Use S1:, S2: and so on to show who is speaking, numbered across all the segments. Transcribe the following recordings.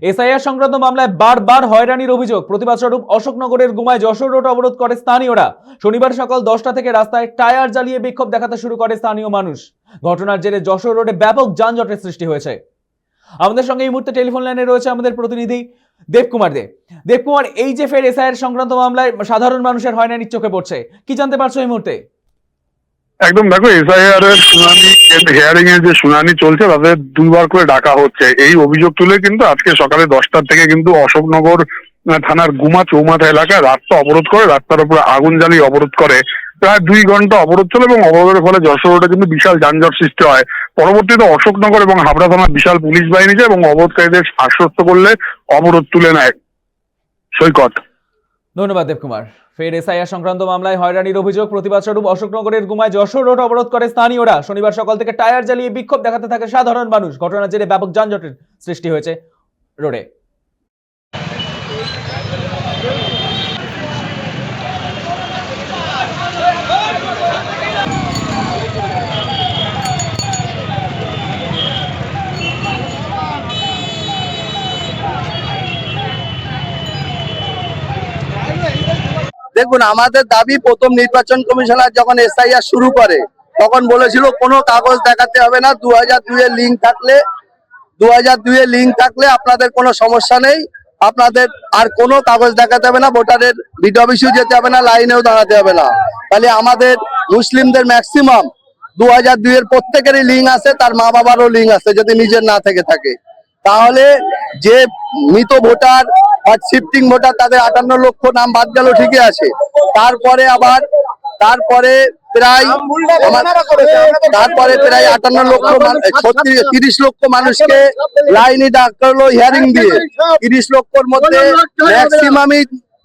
S1: SIR সংক্রান্ত মামলায় বারবার হয়রানির অভিযোগ, প্রতিবাদ স্বরূপ অশোকনগরের গুমায় যশোর রোড অবরোধ করে স্থানীয়রা। শনিবার সকাল 10টা থেকে রাস্তায় টায়ার জ্বালিয়ে বিক্ষোভ দেখাতে শুরু করে স্থানীয় মানুষ। ঘটনার জেরে যশোর রোডে ব্যাপক যানজটের সৃষ্টি হয়েছে। আমাদের সঙ্গে এই মুহূর্তে টেলিফোন লাইনে রয়েছে আমাদের প্রতিনিধি দেবকুমার দে। দেবকুমার, এই যে ফের এসআইআর সংক্রান্ত মামলায় সাধারণ মানুষের হয়রানির চোখে পড়ছে, কি জানতে পারছো এই মুহূর্তে?
S2: একদম, দেখো, এসআইআর এর শুনানি, হিয়ারিং এর যে শুনানি চলছে তাদের দুইবার করে ডাকা হচ্ছে। এই অভিযোগ তুলে কিন্তু আজকে সকালে 10টার থেকে কিন্তু অশোকনগর থানার গুমা চৌমাথা এলাকায় রাস্তা অবরোধ করে, রাস্তার উপরে আগুন জ্বালিয়ে অবরোধ করে। প্রায় 2 ঘন্টা অবরোধ চলে এবং অবরোধের ফলে যশোর রোডে কিন্তু বিশাল যানজট সৃষ্টি হয়। পরবর্তীতে অশোকনগর এবং হাবড়া থানার বিশাল পুলিশ বাহিনী যায় এবং অবরোধকারীদের আশ্বস্ত করলে অবরোধ তুলে নেয়। সৈকত,
S1: ধন্যবাদ দেবকুমার। ফের এসআইআর সংক্রান্ত মামলায় হয়রানির অভিযোগ, প্রতিবাদ স্বরূপ অশোকনগরের গুমায় যশোর রোড অবরোধ করে স্থানীয়রা। শনিবার সকাল থেকে টায়ার জ্বালিয়ে বিক্ষোভ দেখাতে থাকে সাধারণ মানুষ। ঘটনার জেরে ব্যাপক যানজটের সৃষ্টি হয়েছে রোডে।
S3: দেখুন, আমাদের দাবি, প্রথম নির্বাচন কমিশনার যখন এসআইআর শুরু করে তখন বলেছিল কোনো কাগজ দেখাতে হবে না, 2002 এর লিঙ্ক থাকলে 2002 এর লিঙ্ক থাকলে আপনাদের কোনো সমস্যা নেই, আপনাদের আর কোনো কাগজ দেখাতে হবে না, ভোটারের বিডিও অফিসেও যেতে হবে না, লাইনেও দাঁড়াতে হবে না। তাহলে আমাদের মুসলিমদের ম্যাক্সিমাম 2002 এর প্রত্যেকেরই লিঙ্ক আছে, তার মা বাবারও লিঙ্ক আছে যদি নিজের না থেকে থাকে। তাহলে যে মৃত ভোটার বা শিফটিং ভোটার তাদের 58 লক্ষ নাম বাদ গেল, ঠিকই আছে। তারপরে প্রায় 58 লক্ষ 30 লক্ষ মানুষকে লাইনে ডাকা হলো হিয়ারিং দিয়ে। 30 লক্ষর মধ্যে ম্যাক্সিমামই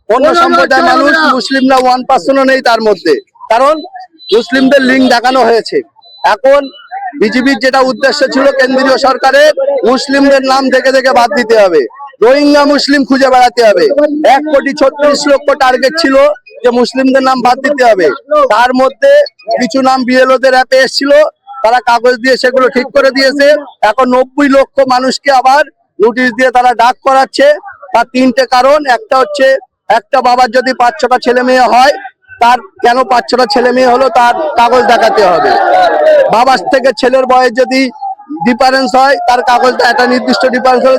S3: অন্য সম্প্রদায়ের মানুষ, মুসলিমরা 1% নেই তার মধ্যে, কারণ মুসলিমদের লিঙ্ক দেখানো হয়েছে। এখন বিজেপির যেটা উদ্দেশ্য ছিল কেন্দ্রীয় সরকারের, মুসলিমদের নাম দেখে দেখে বাদ দিতে হবে, রোহিঙ্গা মুসলিম খুঁজে বেড়াতে হবে। 1,36,00,000 টার্গেট ছিল যে মুসলিমদের নাম বাদ দিতে হবে। তার মধ্যে কিছু নাম বিএলওদের অ্যাপে এসেছিল, তারা কাগজ দিয়ে সেগুলো ঠিক করে দিয়েছে। এখন 90 লক্ষ মানুষকে আবার নোটিশ দিয়ে তারা ডাক করাচ্ছে। তার 3টে কারণ। একটা হচ্ছে, একটা বাবার যদি 5-6টা ছেলে মেয়ে হয়, তার কেন 5-6টা ছেলে মেয়ে হলো তার কাগজ দেখাতে হবে। বাবার থেকে ছেলের বয়স যদি ডিফারেন্স হয়, তার কাগজটা একটা নির্দিষ্ট ডিফারেন্স হলে